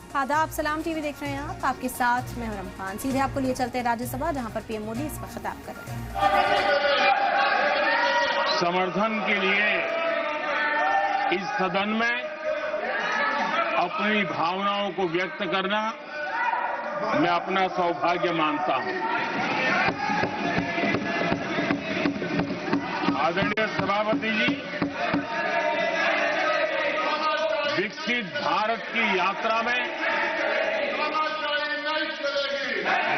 आदाब, सलाम टीवी देख रहे हैं आप। आपके साथ मैं हूं रमखान। सीधे आपको लिए चलते हैं राज्यसभा, जहां पर पीएम मोदी इस पर खिताब कर रहे हैं। समर्थन के लिए इस सदन में अपनी भावनाओं को व्यक्त करना मैं अपना सौभाग्य मानता हूं। आदरणीय सभापति जी, विकसित भारत की यात्रा में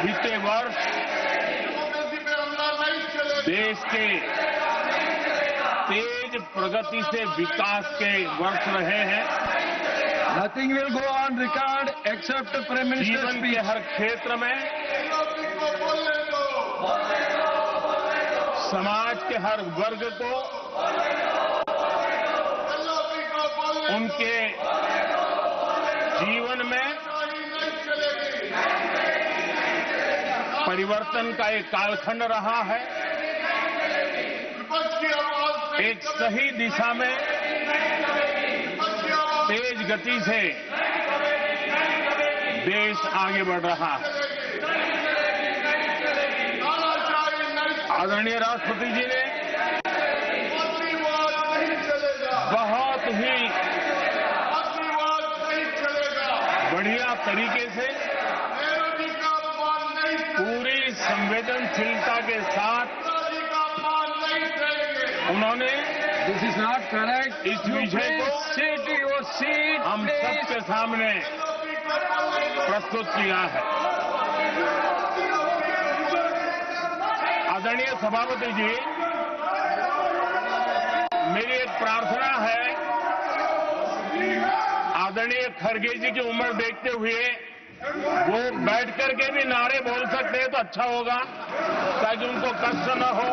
बीते वर्ष देश के तेज प्रगति से विकास के वर्ष रहे हैं। Nothing will go on record except the Prime Minister's जीवन speech. के हर क्षेत्र में, समाज के हर वर्ग को उनके जीवन में परिवर्तन का एक कालखंड रहा है। एक सही दिशा में तेज गति से देश आगे बढ़ रहा है। आदरणीय राष्ट्रपति जी ने बहुत ही बढ़िया तरीके से पूरी संवेदनशीलता के साथ उन्होंने This is not correct. इस विषय को Sit to your seat, हम please. सबके सामने प्रस्तुत किया है। आदरणीय सभापति जी, मेरी एक प्रार्थना है, आदरणीय खड़गे जी की उम्र देखते हुए वो बैठ करके भी नारे बोल सकते हैं तो अच्छा होगा, ताकि उनको कष्ट न हो।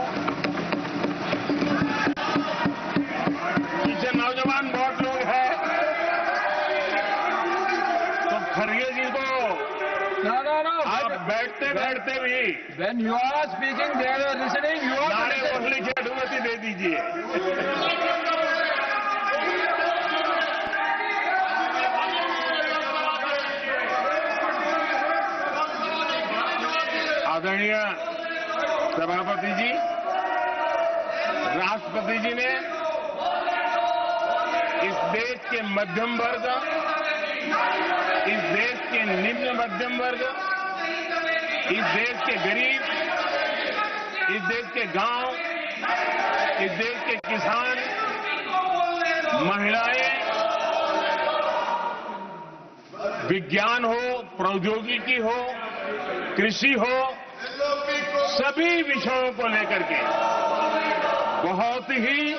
पीछे नौजवान बहुत लोग हैं, तो खड़गे जी को No. आप बैठते बैठते भी When you are speaking, they are listening. You are नारे listening. बोलने की अनुमति दे दीजिए। आदरणीय सभापति जी, राष्ट्रपति जी ने इस देश के मध्यम वर्ग, इस देश के निम्न मध्यम वर्ग, इस देश के गरीब, इस देश के गांव, इस देश के किसान, महिलाएं, विज्ञान हो, प्रौद्योगिकी हो, कृषि हो, सभी विषयों को लेकर के बहुत ही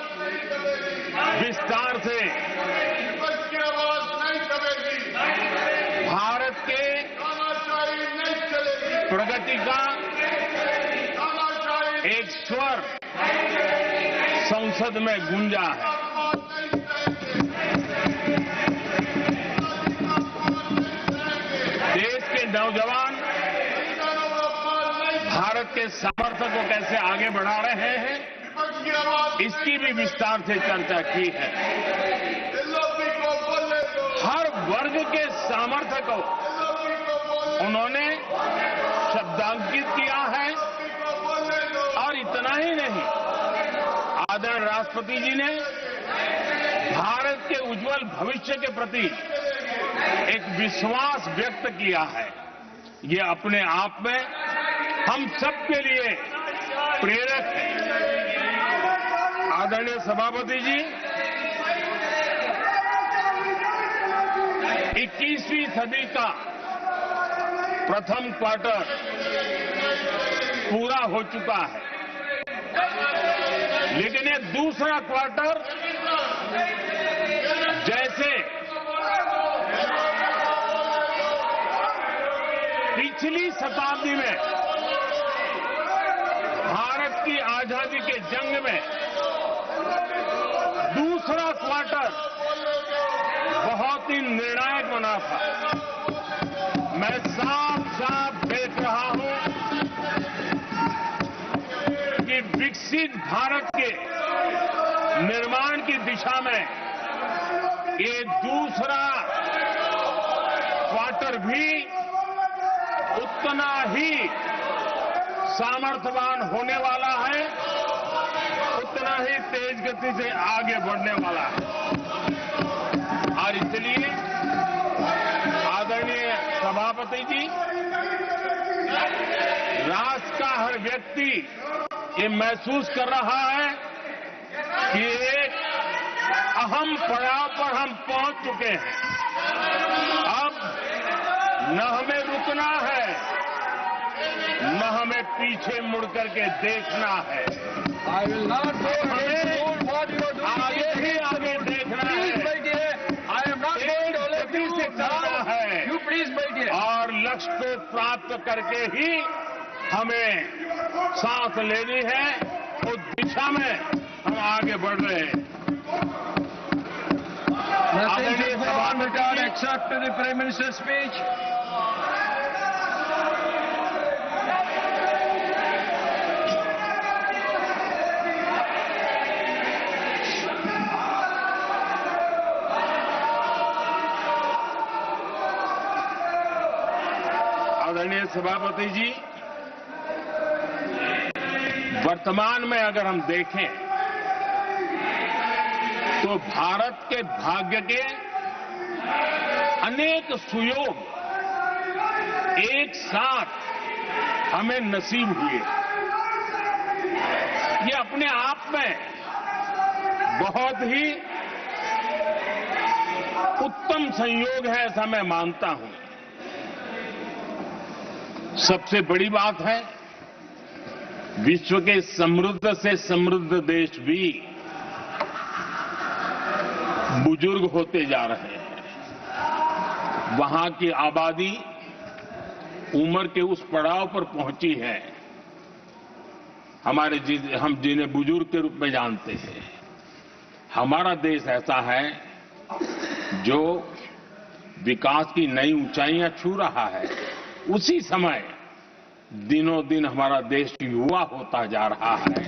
विस्तार से भारत के प्रगति का एक स्वर संसद में गूंजा है। देश के नौजवान भारत के सामर्थ्य को कैसे आगे बढ़ा रहे हैं, इसकी भी विस्तार से चर्चा की है। हर वर्ग के सामर्थ्य को उन्होंने शब्दांकित किया है। और इतना ही नहीं, आदरणीय राष्ट्रपति जी ने भारत के उज्जवल भविष्य के प्रति एक विश्वास व्यक्त किया है। ये अपने आप में हम सबके लिए प्रेरक है। आदरणीय सभापति जी, 21वीं सदी का प्रथम क्वार्टर पूरा हो चुका है, लेकिन ये दूसरा क्वार्टर जैसे पिछली शताब्दी में भारत की आजादी के जंग में दूसरा क्वार्टर बहुत ही निर्णायक बना था। मैं साफ साफ देख रहा हूं कि विकसित भारत के निर्माण की दिशा में ये दूसरा क्वार्टर भी उतना ही सामर्थ्यवान होने वाला है, उतना ही तेज गति से आगे बढ़ने वाला है। और इसलिए आदरणीय सभापति जी, राष्ट्र का हर व्यक्ति ये महसूस कर रहा है कि एक अहम पड़ाव पर हम पहुंच चुके हैं। अब न हमें रुकना है, न हमें पीछे मुड़ करके देखना है। I will not go ahead and do what you are doing. आगे ही आगे देखना Please है, बैठिए. I am not going to let गति से you चलना now. है You please बैठिए. और लक्ष्य को प्राप्त करके ही हमें सांस लेनी है। उस दिशा में हम आगे बढ़ रहे हैं। Nothing to go on record except the Prime Minister's speech. आदरणीय सभापति जी, वर्तमान में अगर हम देखें तो भारत के भाग्य के अनेक सुयोग एक साथ हमें नसीब हुए। ये अपने आप में बहुत ही उत्तम संयोग है, ऐसा मैं मानता हूं। सबसे बड़ी बात है, विश्व के समृद्ध से समृद्ध देश भी बुजुर्ग होते जा रहे हैं। वहां की आबादी उम्र के उस पड़ाव पर पहुंची है हम जिन्हें बुजुर्ग के रूप में जानते हैं। हमारा देश ऐसा है जो विकास की नई ऊंचाइयां छू रहा है। उसी समय दिनों दिन हमारा देश युवा होता जा रहा है,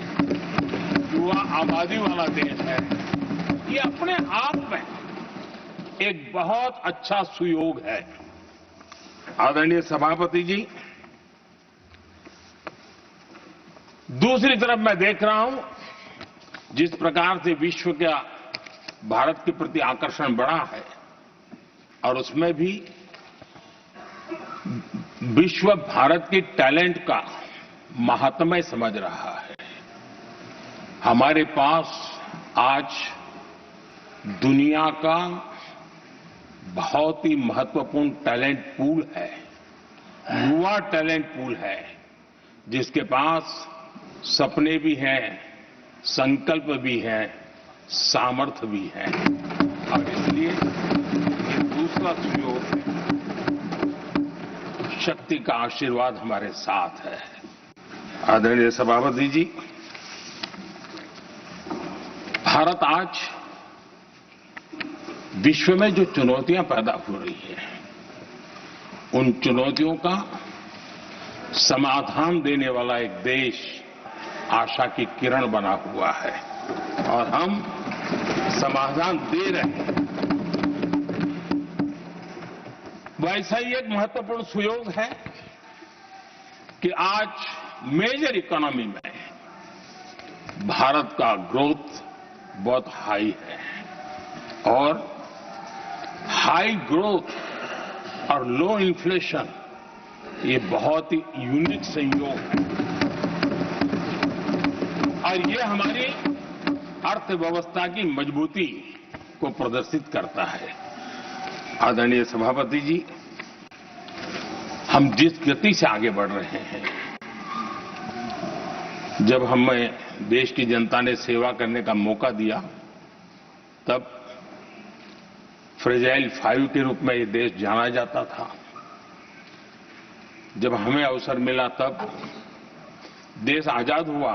युवा आबादी वाला देश है। ये अपने आप में एक बहुत अच्छा सुयोग है। आदरणीय सभापति जी, दूसरी तरफ मैं देख रहा हूं जिस प्रकार से विश्व का भारत के प्रति आकर्षण बढ़ा है, और उसमें भी विश्व भारत के टैलेंट का महात्म्य समझ रहा है। हमारे पास आज दुनिया का बहुत ही महत्वपूर्ण टैलेंट पूल है, युवा टैलेंट पूल है, जिसके पास सपने भी हैं, संकल्प भी है, सामर्थ्य भी है। और इसलिए ये दूसरा सुयोग है। शक्ति का आशीर्वाद हमारे साथ है। आदरणीय सभापति जी, भारत आज विश्व में जो चुनौतियां पैदा हो रही हैं, उन चुनौतियों का समाधान देने वाला एक देश आशा की किरण बना हुआ है, और हम समाधान दे रहे हैं। वैसा ही एक महत्वपूर्ण सुयोग है कि आज मेजर इकोनॉमी में भारत का ग्रोथ बहुत हाई है, और हाई ग्रोथ और लो इन्फ्लेशन ये बहुत ही यूनिक संयोग है, और ये हमारी अर्थव्यवस्था की मजबूती को प्रदर्शित करता है। आदरणीय सभापति जी, हम जिस गति से आगे बढ़ रहे हैं, जब हमें देश की जनता ने सेवा करने का मौका दिया, तब फ्रेजाइल 5 के रूप में ये देश जाना जाता था। जब हमें अवसर मिला, तब देश आजाद हुआ,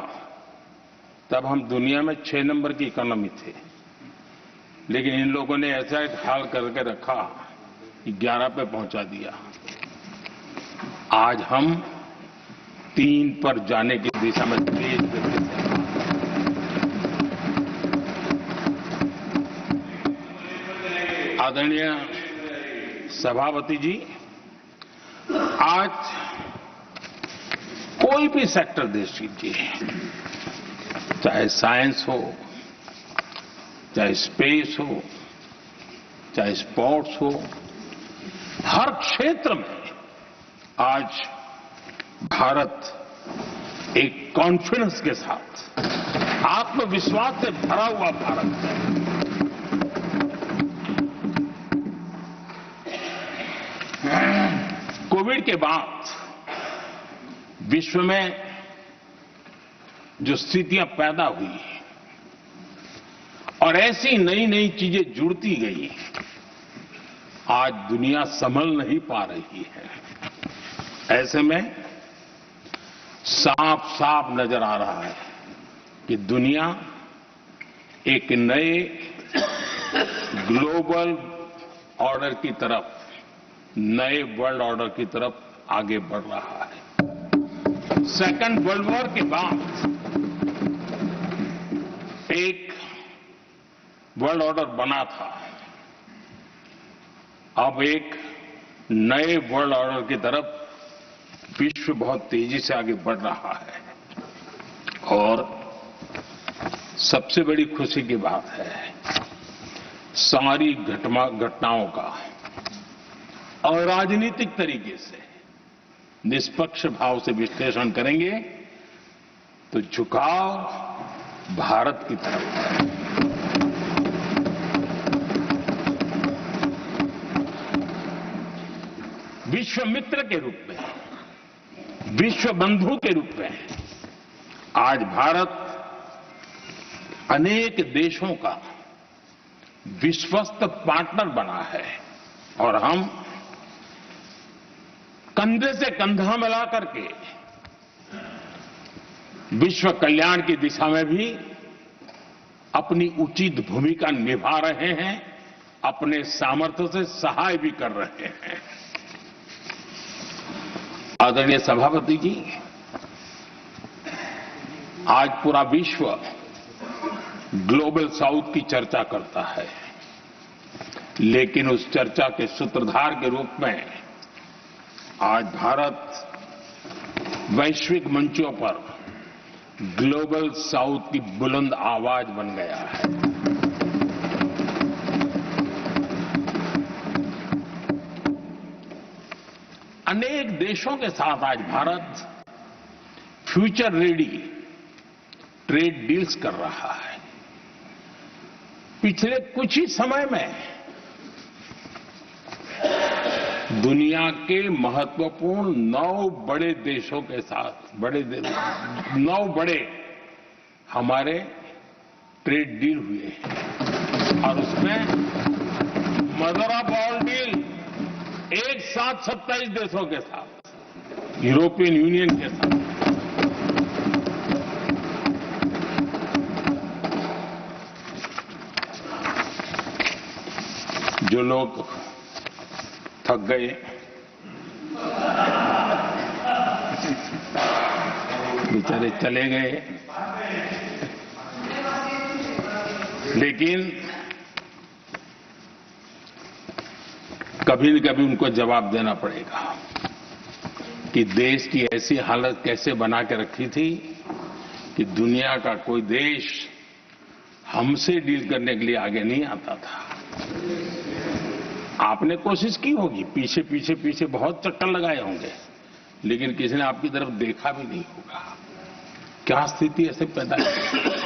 तब हम दुनिया में 6 नंबर की इकोनॉमी थे। लेकिन इन लोगों ने ऐसा एक हाल करके रखा कि 11 पे पहुंचा दिया। आज हम 3 पर जाने की दिशा में तेज गति से आदरणीय सभापति जी, आज कोई भी सेक्टर देख लीजिए, चाहे साइंस हो, चाहे स्पेस हो, चाहे स्पोर्ट्स हो, हर क्षेत्र में आज भारत एक कॉन्फिडेंस के साथ, आत्मविश्वास से भरा हुआ भारत है। कोविड के बाद विश्व में जो स्थितियां पैदा हुई और ऐसी नई नई चीजें जुड़ती गई, आज दुनिया संभल नहीं पा रही है। ऐसे में साफ साफ नजर आ रहा है कि दुनिया एक नए ग्लोबल ऑर्डर की तरफ, नए वर्ल्ड ऑर्डर की तरफ आगे बढ़ रहा है। सेकेंड वर्ल्ड वॉर के बाद एक वर्ल्ड ऑर्डर बना था, अब एक नए वर्ल्ड ऑर्डर की तरफ विश्व बहुत तेजी से आगे बढ़ रहा है। और सबसे बड़ी खुशी की बात है, सारी घटनाओं का और राजनीतिक तरीके से निष्पक्ष भाव से विश्लेषण करेंगे तो झुकाव भारत की तरफ है। विश्व मित्र के रूप में, विश्व बंधु के रूप में आज भारत अनेक देशों का विश्वस्त पार्टनर बना है और हम कंधे से कंधा मिला करके विश्व कल्याण की दिशा में भी अपनी उचित भूमिका निभा रहे हैं, अपने सामर्थ्य से सहाय भी कर रहे हैं। आदरणीय सभापति जी, आज पूरा विश्व ग्लोबल साउथ की चर्चा करता है, लेकिन उस चर्चा के सूत्रधार के रूप में आज भारत वैश्विक मंचों पर ग्लोबल साउथ की बुलंद आवाज बन गया है। अनेक देशों के साथ आज Bharat future ready trade deals कर रहा है। पिछले कुछ ही समय में दुनिया के महत्वपूर्ण 9 बड़े देशों के साथ 9 बड़े हमारे ट्रेड डील हुए हैं और उसमें मदर ऑफ ऑल डील एक साथ 27 देशों के साथ, यूरोपियन यूनियन के साथ। जो लोग थक गए, बेचारे चले गए, लेकिन कभी न कभी उनको जवाब देना पड़ेगा कि देश की ऐसी हालत कैसे बना के रखी थी कि दुनिया का कोई देश हमसे डील करने के लिए आगे नहीं आता था। आपने कोशिश की होगी, पीछे पीछे पीछे बहुत चक्कर लगाए होंगे, लेकिन किसी ने आपकी तरफ देखा भी नहीं होगा। क्या स्थिति ऐसे पैदा है?